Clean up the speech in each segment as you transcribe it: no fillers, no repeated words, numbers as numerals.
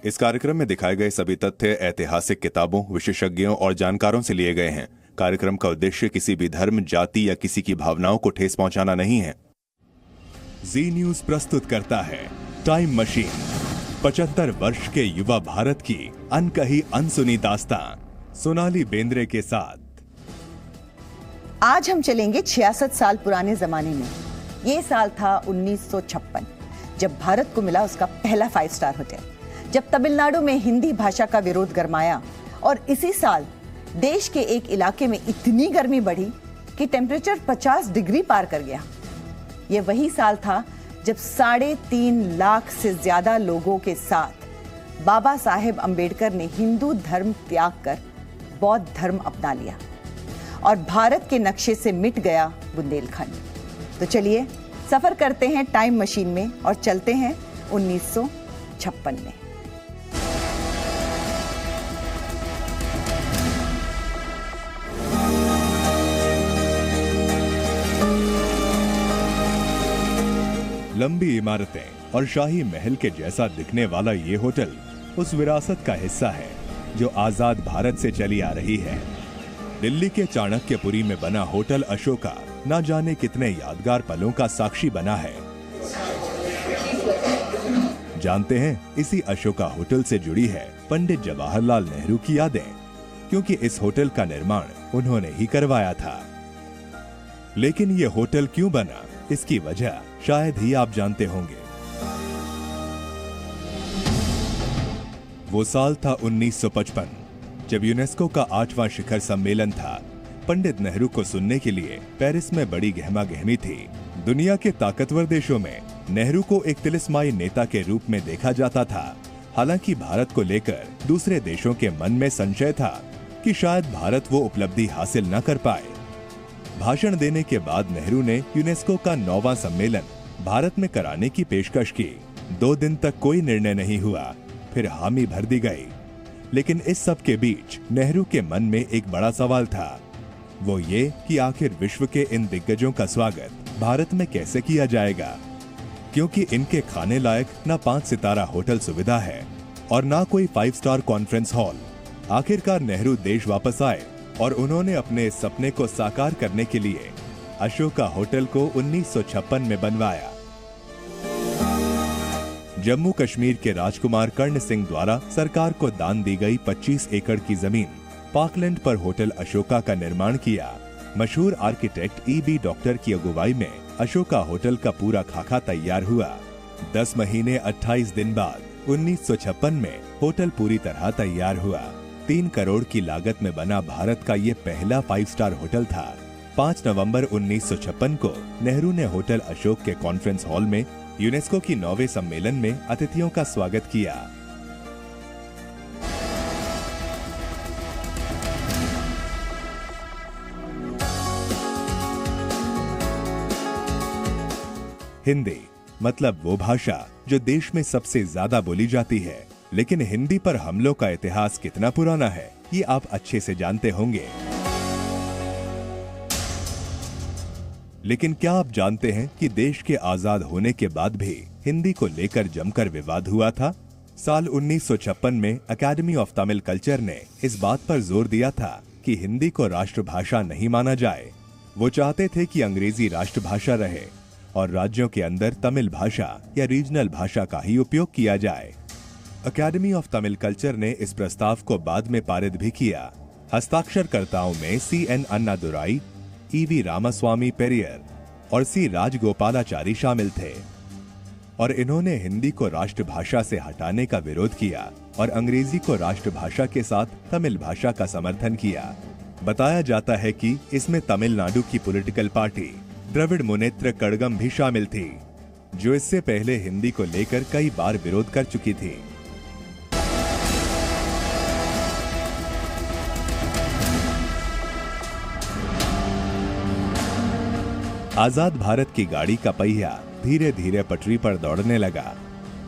इस कार्यक्रम में दिखाए गए सभी तथ्य ऐतिहासिक किताबों, विशेषज्ञों और जानकारों से लिए गए हैं। कार्यक्रम का उद्देश्य किसी भी धर्म, जाति या किसी की भावनाओं को ठेस पहुंचाना नहीं है। जी न्यूज प्रस्तुत करता है टाइम मशीन, 75 वर्ष के युवा भारत की अनकही अनसुनी दास्तान, सोनाली बेंद्रे के साथ। आज हम चलेंगे 66 साल पुराने जमाने में। ये साल था 1956, जब भारत को मिला उसका पहला 5 स्टार होटल, जब तमिलनाडु में हिंदी भाषा का विरोध गरमाया और इसी साल देश के एक इलाके में इतनी गर्मी बढ़ी कि टेम्परेचर 50 डिग्री पार कर गया। यह वही साल था जब 3.5 लाख से ज्यादा लोगों के साथ बाबा साहेब अंबेडकर ने हिंदू धर्म त्याग कर बौद्ध धर्म अपना लिया और भारत के नक्शे से मिट गया बुंदेलखंड। तो चलिए सफर करते हैं टाइम मशीन में और चलते हैं 1956 में। लंबी इमारतें और शाही महल के जैसा दिखने वाला ये होटल उस विरासत का हिस्सा है जो आजाद भारत से चली आ रही है। दिल्ली के चाणक्यपुरी में बना होटल अशोका न जाने कितने यादगार पलों का साक्षी बना है। जानते हैं, इसी अशोका होटल से जुड़ी है पंडित जवाहरलाल नेहरू की यादें, क्योंकि इस होटल का निर्माण उन्होंने ही करवाया था। लेकिन ये होटल क्यों बना, इसकी वजह शायद ही आप जानते होंगे। वो साल था 1955, जब यूनेस्को का 8वां शिखर सम्मेलन था। पंडित नेहरू को सुनने के लिए पेरिस में बड़ी गहमागहमी थी। दुनिया के ताकतवर देशों में नेहरू को एक तिलिस्माई नेता के रूप में देखा जाता था। हालांकि भारत को लेकर दूसरे देशों के मन में संशय था कि शायद भारत वो उपलब्धि हासिल न कर पाए। भाषण देने के बाद नेहरू ने यूनेस्को का 9वां सम्मेलन भारत में कराने की पेशकश की। 2 दिन तक कोई निर्णय नहीं हुआ, फिर हामी भर दी गई। लेकिन इस सब के बीच नेहरू के मन में एक बड़ा सवाल था, वो ये कि आखिर विश्व के इन दिग्गजों का स्वागत भारत में कैसे किया जाएगा, क्योंकि इनके खाने लायक न 5 सितारा होटल सुविधा है और न कोई 5 स्टार कॉन्फ्रेंस हॉल। आखिरकार नेहरू देश वापस आए और उन्होंने अपने इस सपने को साकार करने के लिए अशोका होटल को 1956 में बनवाया। जम्मू कश्मीर के राजकुमार कर्ण सिंह द्वारा सरकार को दान दी गई 25 एकड़ की जमीन पाकलैंड पर होटल अशोका का निर्माण किया। मशहूर आर्किटेक्ट E.B. डॉक्टर की अगुवाई में अशोका होटल का पूरा खाका तैयार हुआ। 10 महीने 28 दिन बाद 1956 में होटल पूरी तरह तैयार हुआ। 3 करोड़ की लागत में बना भारत का ये पहला 5 स्टार होटल था। 5 नवंबर 1956 को नेहरू ने होटल अशोक के कॉन्फ्रेंस हॉल में यूनेस्को की 9वें सम्मेलन में अतिथियों का स्वागत किया। हिंदी मतलब वो भाषा जो देश में सबसे ज्यादा बोली जाती है। लेकिन हिंदी पर हमलों का इतिहास कितना पुराना है, ये आप अच्छे से जानते होंगे। लेकिन क्या आप जानते हैं कि देश के आजाद होने के बाद भी हिंदी को लेकर जमकर विवाद हुआ था? साल 1956 में अकेडमी ऑफ तमिल कल्चर ने इस बात पर जोर दिया था कि हिंदी को राष्ट्रभाषा नहीं माना जाए। वो चाहते थे कि अंग्रेजी राष्ट्रभाषा रहे और राज्यों के अंदर तमिल भाषा या रीजनल भाषा का ही उपयोग किया जाए। अकेडमी ऑफ तमिल कल्चर ने इस प्रस्ताव को बाद में पारित भी किया। हस्ताक्षरकर्ताओं में C.N. अन्नादुराई, E.V. रामास्वामी पेरियर और C. राजगोपालाचारी शामिल थे और इन्होंने हिंदी को राष्ट्रभाषा से हटाने का विरोध किया और अंग्रेजी को राष्ट्रभाषा के साथ तमिल भाषा का समर्थन किया। बताया जाता है कि इसमें तमिलनाडु की पॉलिटिकल पार्टी द्रविड़ मुनेत्र कड़गम भी शामिल थी, जो इससे पहले हिंदी को लेकर कई बार विरोध कर चुकी थी। आजाद भारत की गाड़ी का पहिया धीरे धीरे पटरी पर दौड़ने लगा।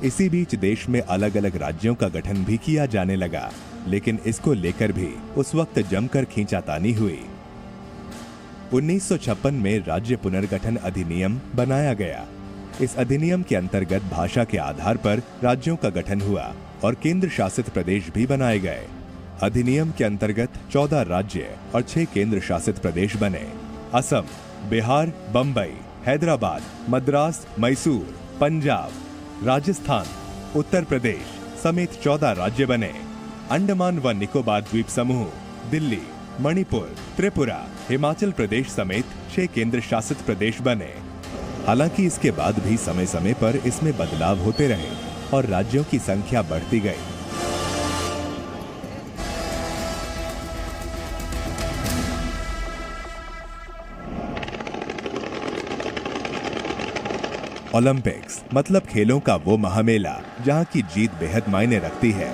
इसी बीच देश में अलग अलग राज्यों का गठन भी किया जाने लगा। लेकिन इसको लेकर भी उस वक्त जमकर खींचातानी हुई। 1956 में राज्य पुनर्गठन अधिनियम बनाया गया। इस अधिनियम के अंतर्गत भाषा के आधार पर राज्यों का गठन हुआ और केंद्र शासित प्रदेश भी बनाए गए। अधिनियम के अंतर्गत 14 राज्य और 6 केंद्र शासित प्रदेश बने। असम, बिहार, बम्बई, हैदराबाद, मद्रास, मैसूर, पंजाब, राजस्थान, उत्तर प्रदेश समेत 14 राज्य बने। अंडमान व निकोबार द्वीप समूह, दिल्ली, मणिपुर, त्रिपुरा, हिमाचल प्रदेश समेत 6 केंद्र शासित प्रदेश बने। हालांकि इसके बाद भी समय समय पर इसमें बदलाव होते रहे और राज्यों की संख्या बढ़ती गई। ओलंपिक्स मतलब खेलों का वो महामेला जहां की जीत बेहद मायने रखती है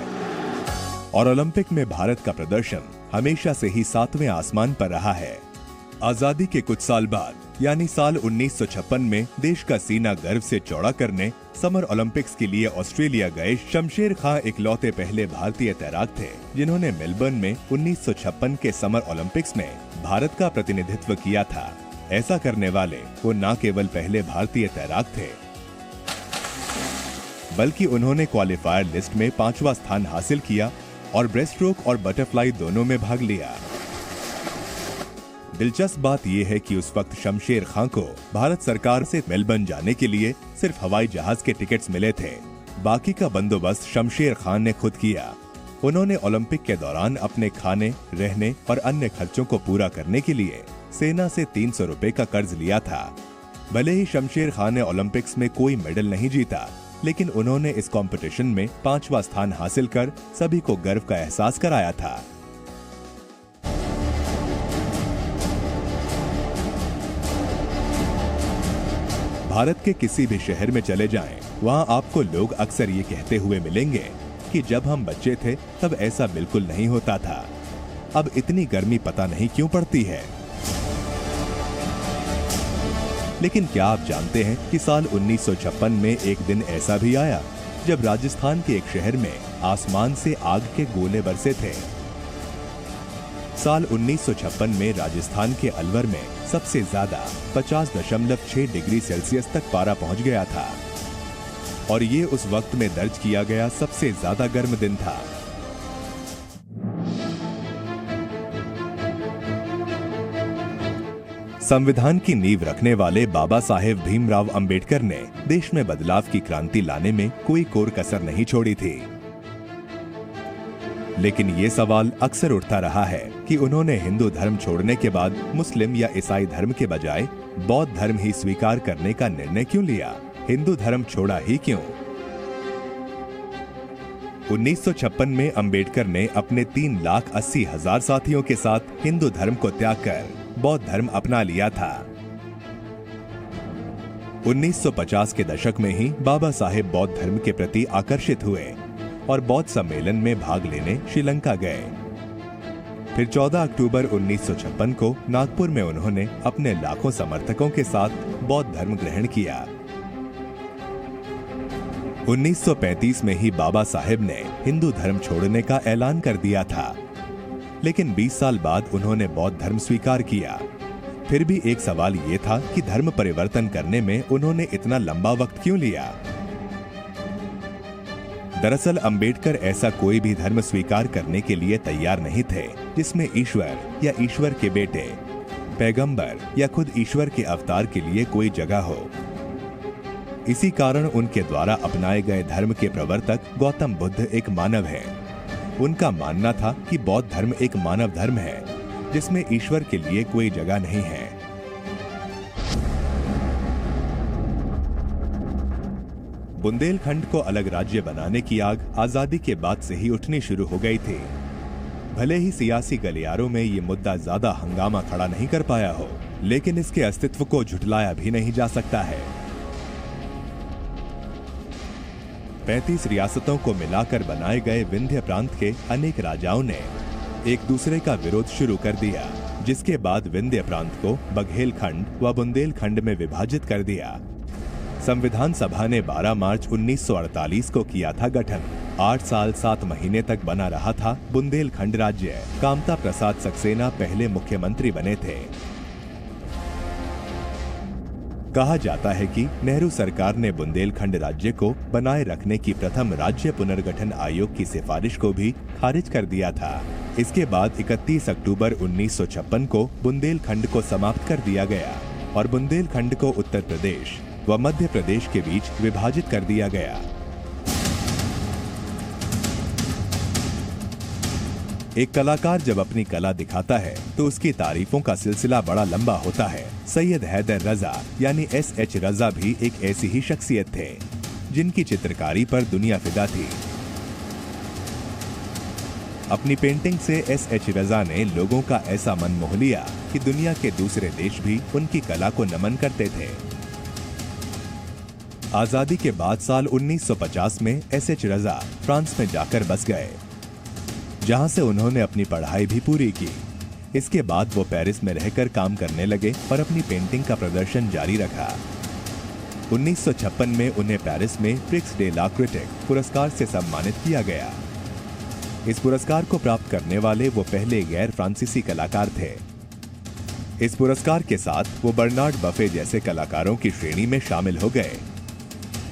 और ओलंपिक में भारत का प्रदर्शन हमेशा से ही 7वें आसमान पर रहा है। आजादी के कुछ साल बाद यानी साल 1956 में देश का सीना गर्व से चौड़ा करने समर ओलंपिक्स के लिए ऑस्ट्रेलिया गए शमशेर खां इकलौते पहले भारतीय तैराक थे जिन्होंने मेलबर्न में 1956 के समर ओलंपिक्स में भारत का प्रतिनिधित्व किया था। ऐसा करने वाले वो न केवल पहले भारतीय तैराक थे बल्कि उन्होंने क्वालिफायर लिस्ट में 5वां स्थान हासिल किया और ब्रेस्टस्ट्रोक और बटरफ्लाई दोनों में भाग लिया। दिलचस्प बात यह है कि उस वक्त शमशेर खां को भारत सरकार से मेलबर्न जाने के लिए सिर्फ हवाई जहाज के टिकट्स मिले थे। बाकी का बंदोबस्त शमशेर खां ने खुद किया। उन्होंने ओलंपिक के दौरान अपने खाने, रहने और अन्य खर्चों को पूरा करने के लिए सेना से 300 रुपए का कर्ज लिया था। भले ही शमशेर खां ने ओलंपिक्स में कोई मेडल नहीं जीता, लेकिन उन्होंने इस कंपटीशन में 5वां स्थान हासिल कर सभी को गर्व का एहसास कराया था। भारत के किसी भी शहर में चले जाएं, वहां आपको लोग अक्सर ये कहते हुए मिलेंगे कि जब हम बच्चे थे तब ऐसा बिल्कुल नहीं होता था। अब इतनी गर्मी पता नहीं क्यों पड़ती है। लेकिन क्या आप जानते हैं कि साल 1956 में एक दिन ऐसा भी आया जब राजस्थान के एक शहर में आसमान से आग के गोले बरसे थे। साल 1956 में राजस्थान के अलवर में सबसे ज्यादा 50.6 डिग्री सेल्सियस तक पारा पहुंच गया था और ये उस वक्त में दर्ज किया गया सबसे ज्यादा गर्म दिन था। संविधान की नींव रखने वाले बाबा साहेब भीमराव अंबेडकर ने देश में बदलाव की क्रांति लाने में कोई कोर कसर नहीं छोड़ी थी। लेकिन ये सवाल अक्सर उठता रहा है कि उन्होंने हिंदू धर्म छोड़ने के बाद मुस्लिम या ईसाई धर्म के बजाय बौद्ध धर्म ही स्वीकार करने का निर्णय क्यों लिया? हिंदू धर्म छोड़ा ही क्यों? 1956 में अंबेडकर ने अपने 3,80,000 साथियों के साथ हिंदू धर्म को त्याग कर बौद्ध धर्म अपना लिया था। 1950 के दशक में ही बाबा साहेब बौद्ध धर्म के प्रति आकर्षित हुए और बौद्ध सम्मेलन में भाग लेने श्रीलंका गए। फिर 14 अक्टूबर 1956 को नागपुर में उन्होंने अपने लाखों समर्थकों के साथ बौद्ध धर्म ग्रहण किया। 1935 में ही बाबा साहेब ने हिंदू धर्म छोड़ने का ऐलान कर दिया था, लेकिन 20 साल बाद उन्होंने बौद्ध धर्म स्वीकार किया। फिर भी एक सवाल ये था कि धर्म परिवर्तन करने में उन्होंने इतना लंबा वक्त क्यों लिया? दरअसल अंबेडकर ऐसा कोई भी धर्म स्वीकार करने के लिए तैयार नहीं थे जिसमें ईश्वर या ईश्वर के बेटे, पैगंबर या खुद ईश्वर के अवतार के लिए कोई जगह हो। इसी कारण उनके द्वारा अपनाए गए धर्म के प्रवर्तक गौतम बुद्ध एक मानव है। उनका मानना था कि बौद्ध धर्म एक मानव धर्म है जिसमें ईश्वर के लिए कोई जगह नहीं है। बुंदेलखंड को अलग राज्य बनाने की आग आजादी के बाद से ही उठनी शुरू हो गई थी। भले ही सियासी गलियारों में ये मुद्दा ज्यादा हंगामा खड़ा नहीं कर पाया हो, लेकिन इसके अस्तित्व को झुठलाया भी नहीं जा सकता है। 35 रियासतों को मिलाकर बनाए गए विंध्य प्रांत के अनेक राजाओं ने एक दूसरे का विरोध शुरू कर दिया, जिसके बाद विंध्य प्रांत को बघेलखंड व बुंदेलखंड में विभाजित कर दिया। संविधान सभा ने 12 मार्च 1948 को किया था गठन। 8 साल 7 महीने तक बना रहा था बुंदेलखंड राज्य। कामता प्रसाद सक्सेना पहले मुख्यमंत्री बने थे। कहा जाता है कि नेहरू सरकार ने बुंदेलखंड राज्य को बनाए रखने की प्रथम राज्य पुनर्गठन आयोग की सिफारिश को भी खारिज कर दिया था। इसके बाद 31 अक्टूबर 1956 को बुंदेलखंड को समाप्त कर दिया गया और बुंदेलखंड को उत्तर प्रदेश व मध्य प्रदेश के बीच विभाजित कर दिया गया। एक कलाकार जब अपनी कला दिखाता है तो उसकी तारीफों का सिलसिला बड़ा लंबा होता है। सैयद हैदर रजा यानी SH रजा भी एक ऐसी ही शख्सियत थे जिनकी चित्रकारी पर दुनिया फिदा थी। अपनी पेंटिंग से SH रजा ने लोगों का ऐसा मन मोह लिया कि दुनिया के दूसरे देश भी उनकी कला को नमन करते थे। आजादी के बाद साल 1950 में SH रजा फ्रांस में जाकर बस गए, जहां से उन्होंने अपनी पढ़ाई भी पूरी की। इसके बाद वो पेरिस में रहकर काम करने लगे और अपनी पेंटिंग का प्रदर्शन जारी रखा। 1956 में उन्हें पेरिस में प्रिक्स डे ला क्रिटिक पुरस्कार से सम्मानित किया गया। इस पुरस्कार को प्राप्त करने वाले वो पहले गैर फ्रांसीसी कलाकार थे। इस पुरस्कार के साथ वो बर्नार्ड बफे जैसे कलाकारों की श्रेणी में शामिल हो गए।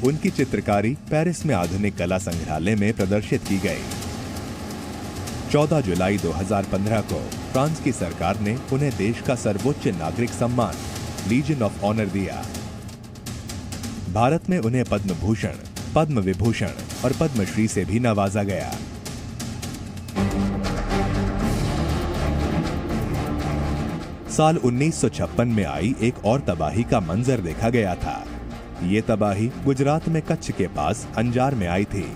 उनकी चित्रकारी पेरिस में आधुनिक कला संग्रहालय में प्रदर्शित की गई। 14 जुलाई 2015 को फ्रांस की सरकार ने उन्हें देश का सर्वोच्च नागरिक सम्मान लीजन ऑफ ऑनर दिया। भारत में उन्हें पद्म भूषण, पद्म विभूषण और पद्मश्री से भी नवाजा गया। साल 1956 में आई एक और तबाही का मंजर देखा गया था। ये तबाही गुजरात में कच्छ के पास अंजार में आई थी।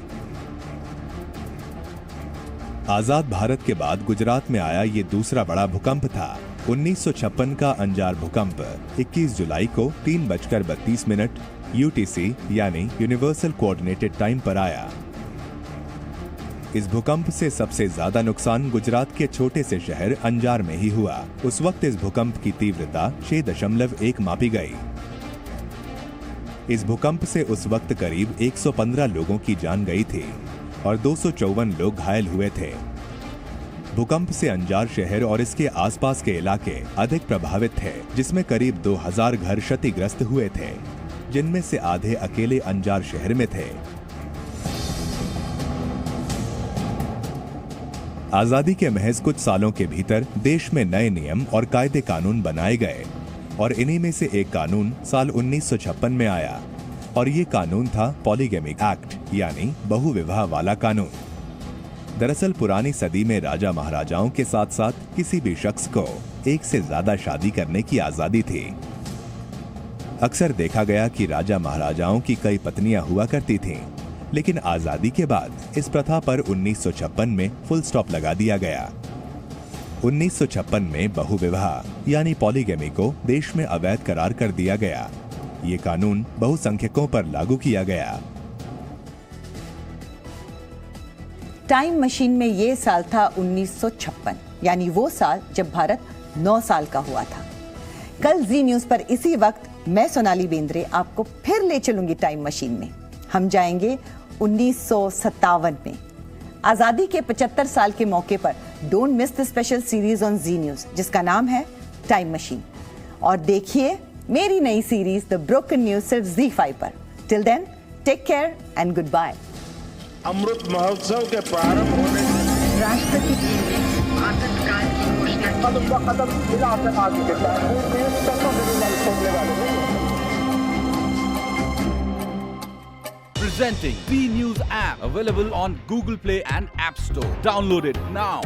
आजाद भारत के बाद गुजरात में आया ये दूसरा बड़ा भूकंप था। 1956 का अंजार भूकंप 21 जुलाई को 3:32 UTC यानी यूनिवर्सल कोऑर्डिनेटेड टाइम पर आया। इस भूकंप से सबसे ज्यादा नुकसान गुजरात के छोटे से शहर अंजार में ही हुआ। उस वक्त इस भूकंप की तीव्रता 6.1 मापी गई। इस भूकंप से उस वक्त करीब 115 लोगों की जान गई थी और 254 लोग घायल हुए थे। भूकंप से अंजार शहर और इसके आसपास के इलाके अधिक प्रभावित थे, जिसमें करीब 2000 घर क्षतिग्रस्त हुए थे, जिनमें से आधे अकेले अंजार शहर में थे। आजादी के महज कुछ सालों के भीतर देश में नए नियम और कायदे कानून बनाए गए और इन्हीं में से एक कानून साल 1956 में आया और ये कानून था पॉलीगैमी एक्ट यानी बहुविवाह वाला कानून। दरअसल पुरानी सदी में राजा महाराजाओं के साथ साथ किसी भी शख्स को एक से ज्यादा शादी करने की आजादी थी। अक्सर देखा गया कि राजा महाराजाओं की कई पत्नियां हुआ करती थीं, लेकिन आजादी के बाद इस प्रथा पर 1956 में फुल स्टॉप लगा दिया गया। 1956 में बहुविवाह यानी पॉलीगैमी को देश में अवैध करार कर दिया गया। ये कानून बहुसंख्यकों पर लागू किया गया। टाइम मशीन में ये साल था 1956, यानी वो साल जब भारत 9 साल का हुआ था। कल जी न्यूज पर इसी वक्त मैं सोनाली बेंद्रे आपको फिर ले चलूंगी टाइम मशीन में। हम जाएंगे 1957 में। आजादी के 75 साल के मौके पर don't miss the special series on Zee news जिसका नाम है टाइम मशीन। और देखिए मेरी नई सीरीज द ब्रोकन न्यूज सिर्फ ZEE5 पर। Till then take care and good bye. Amrit Mahotsav के प्रारंभ होने राष्ट्रपति Presenting B News app available on Google Play and App Store. Download it now.